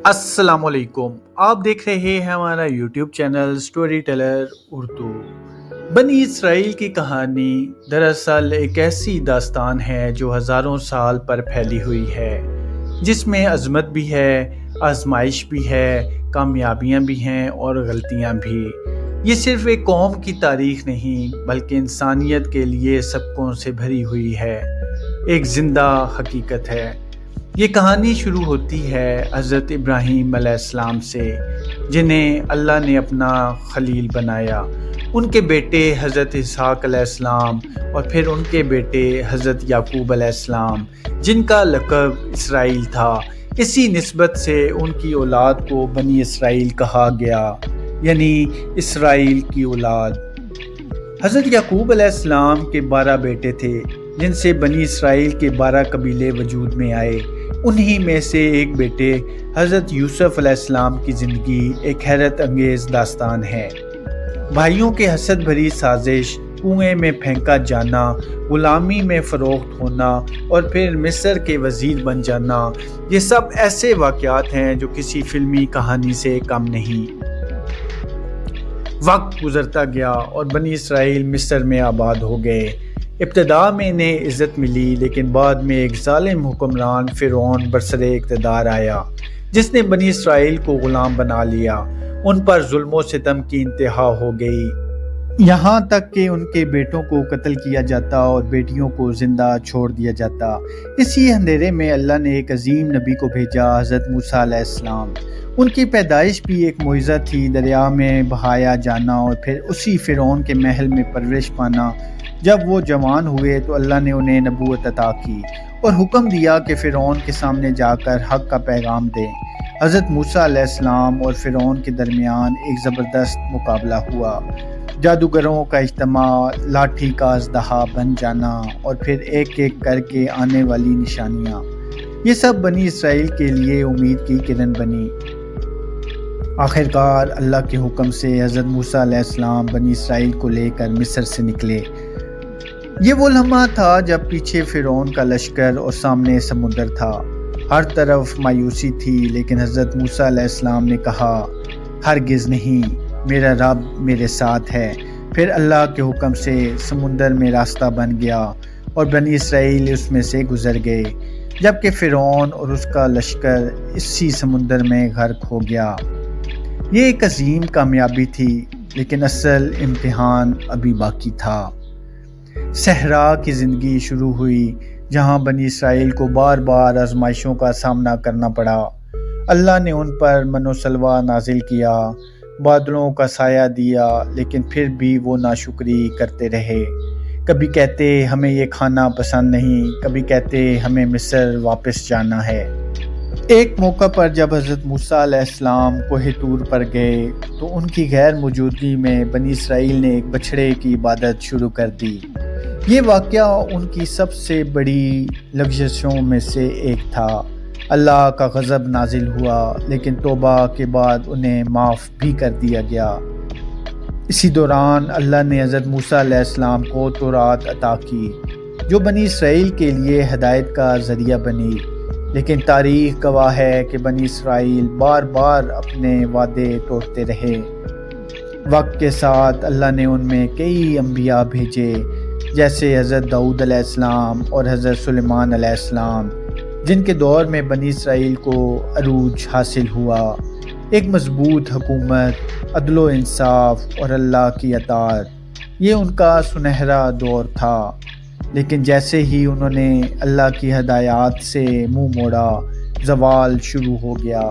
السلام علیکم، آپ دیکھ رہے ہیں ہمارا YouTube channel story teller Urdu. بنی اسرائیل کی کہانی دراصل ایک ایسی داستان ہے جو ہزاروں سال پر پھیلی ہوئی ہے، جس میں عظمت بھی ہے، آزمائش بھی ہے، کامیابیاں بھی ہیں اور غلطیاں بھی۔ یہ صرف ایک قوم کی تاریخ نہیں بلکہ انسانیت کے لیے سبقوں سے بھری ہوئی ہے، ایک زندہ حقیقت ہے۔ یہ کہانی شروع ہوتی ہے حضرت ابراہیم علیہ السلام سے، جنہیں اللہ نے اپنا خلیل بنایا، ان کے بیٹے حضرت اسحاق علیہ السلام اور پھر ان کے بیٹے حضرت یعقوب علیہ السلام، جن کا لقب اسرائیل تھا۔ اسی نسبت سے ان کی اولاد کو بنی اسرائیل کہا گیا، یعنی اسرائیل کی اولاد۔ حضرت یعقوب علیہ السلام کے 12 بیٹے تھے، جن سے بنی اسرائیل کے 12 قبیلے وجود میں آئے۔ انہی میں سے ایک بیٹے حضرت یوسف علیہ السلام کی زندگی ایک حیرت انگیز داستان ہے۔ بھائیوں کے حسد بھری سازش، کنویں میں پھینکا جانا، غلامی میں فروخت ہونا اور پھر مصر کے وزیر بن جانا، یہ سب ایسے واقعات ہیں جو کسی فلمی کہانی سے کم نہیں۔ وقت گزرتا گیا اور بنی اسرائیل مصر میں آباد ہو گئے۔ ابتدا میں انہیں عزت ملی، لیکن بعد میں ایک ظالم حکمران فرعون برسر اقتدار آیا، جس نے بنی اسرائیل کو غلام بنا لیا۔ ان پر ظلم و ستم کی انتہا ہو گئی، یہاں تک کہ ان کے بیٹوں کو قتل کیا جاتا اور بیٹیوں کو زندہ چھوڑ دیا جاتا۔ اسی اندھیرے میں اللہ نے ایک عظیم نبی کو بھیجا، حضرت موسیٰ علیہ السلام۔ ان کی پیدائش بھی ایک معجزہ تھی، دریا میں بہایا جانا اور پھر اسی فرعون کے محل میں پرورش پانا۔ جب وہ جوان ہوئے تو اللہ نے انہیں نبوت عطا کی اور حکم دیا کہ فرعون کے سامنے جا کر حق کا پیغام دیں۔ حضرت موسیٰ علیہ السلام اور فرعون کے درمیان ایک زبردست مقابلہ ہوا، جادوگروں کا اجتماع، لاٹھی کا اژدہا بن جانا اور پھر ایک ایک کر کے آنے والی نشانیاں، یہ سب بنی اسرائیل کے لیے امید کی کرن بنی۔ آخرکار اللہ کے حکم سے حضرت موسیٰ علیہ السلام بنی اسرائیل کو لے کر مصر سے نکلے۔ یہ وہ لمحہ تھا جب پیچھے فرعون کا لشکر اور سامنے سمندر تھا۔ ہر طرف مایوسی تھی، لیکن حضرت موسیٰ علیہ السلام نے کہا، ہرگز نہیں، میرا رب میرے ساتھ ہے۔ پھر اللہ کے حکم سے سمندر میں راستہ بن گیا اور بنی اسرائیل اس میں سے گزر گئے، جبکہ فرعون اور اس کا لشکر اسی سمندر میں غرق ہو گیا۔ یہ ایک عظیم کامیابی تھی، لیکن اصل امتحان ابھی باقی تھا۔ صحرا کی زندگی شروع ہوئی، جہاں بنی اسرائیل کو بار بار آزمائشوں کا سامنا کرنا پڑا۔ اللہ نے ان پر من و سلوہ نازل کیا، بادلوں کا سایہ دیا، لیکن پھر بھی وہ ناشکری کرتے رہے۔ کبھی کہتے ہمیں یہ کھانا پسند نہیں، کبھی کہتے ہمیں مصر واپس جانا ہے۔ ایک موقع پر جب حضرت موسیٰ علیہ السلام کوہ طور پر گئے تو ان کی غیر موجودگی میں بنی اسرائیل نے ایک بچھڑے کی عبادت شروع کر دی۔ یہ واقعہ ان کی سب سے بڑی لغزشوں میں سے ایک تھا۔ اللہ کا غضب نازل ہوا، لیکن توبہ کے بعد انہیں معاف بھی کر دیا گیا۔ اسی دوران اللہ نے حضرت موسیٰ علیہ السلام کو تورات عطا کی، جو بنی اسرائیل کے لیے ہدایت کا ذریعہ بنی۔ لیکن تاریخ گواہ ہے کہ بنی اسرائیل بار بار اپنے وعدے توڑتے رہے۔ وقت کے ساتھ اللہ نے ان میں کئی انبیاء بھیجے، جیسے حضرت داؤد علیہ السلام اور حضرت سلیمان علیہ السلام، جن کے دور میں بنی اسرائیل کو عروج حاصل ہوا۔ ایک مضبوط حکومت، عدل و انصاف اور اللہ کی اطاعت، یہ ان کا سنہرا دور تھا۔ لیکن جیسے ہی انہوں نے اللہ کی ہدایات سے منہ موڑا، زوال شروع ہو گیا۔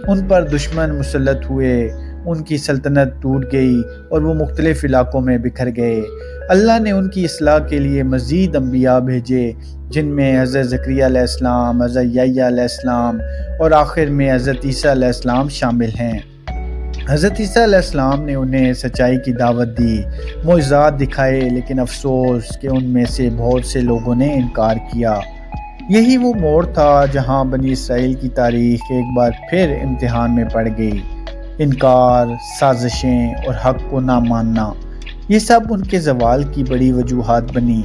ان پر دشمن مسلط ہوئے، ان کی سلطنت ٹوٹ گئی اور وہ مختلف علاقوں میں بکھر گئے۔ اللہ نے ان کی اصلاح کے لیے مزید انبیاء بھیجے، جن میں حضرت زکریا علیہ السلام، حضرت یحییٰ علیہ السلام اور آخر میں حضرت عیسیٰ علیہ السلام شامل ہیں۔ حضرت عیسیٰ علیہ السلام نے انہیں سچائی کی دعوت دی، معجزات دکھائے، لیکن افسوس کہ ان میں سے بہت سے لوگوں نے انکار کیا۔ یہی وہ موڑ تھا جہاں بنی اسرائیل کی تاریخ ایک بار پھر امتحان میں پڑ گئی۔ انکار، سازشیں اور حق کو نہ ماننا، یہ سب ان کے زوال کی بڑی وجوہات بنی۔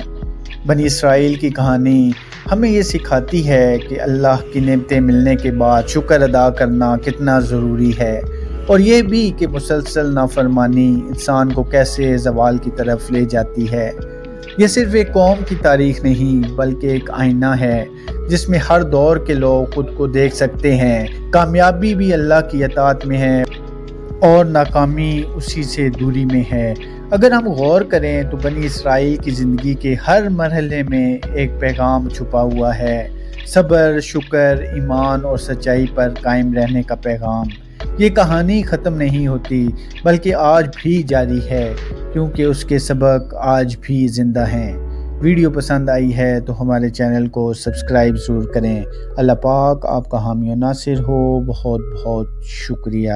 بنی اسرائیل کی کہانی ہمیں یہ سکھاتی ہے کہ اللہ کی نعمتیں ملنے کے بعد شکر ادا کرنا کتنا ضروری ہے، اور یہ بھی کہ مسلسل نافرمانی انسان کو کیسے زوال کی طرف لے جاتی ہے۔ یہ صرف ایک قوم کی تاریخ نہیں بلکہ ایک آئینہ ہے جس میں ہر دور کے لوگ خود کو دیکھ سکتے ہیں۔ کامیابی بھی اللہ کی اطاعت میں ہے اور ناکامی اسی سے دوری میں ہے۔ اگر ہم غور کریں تو بنی اسرائیل کی زندگی کے ہر مرحلے میں ایک پیغام چھپا ہوا ہے، صبر، شکر، ایمان اور سچائی پر قائم رہنے کا پیغام۔ یہ کہانی ختم نہیں ہوتی بلکہ آج بھی جاری ہے، کیونکہ اس کے سبق آج بھی زندہ ہیں۔ ویڈیو پسند آئی ہے تو ہمارے چینل کو سبسکرائب ضرور کریں۔ اللہ پاک آپ کا حامی و ناصر ہو۔ بہت بہت شکریہ۔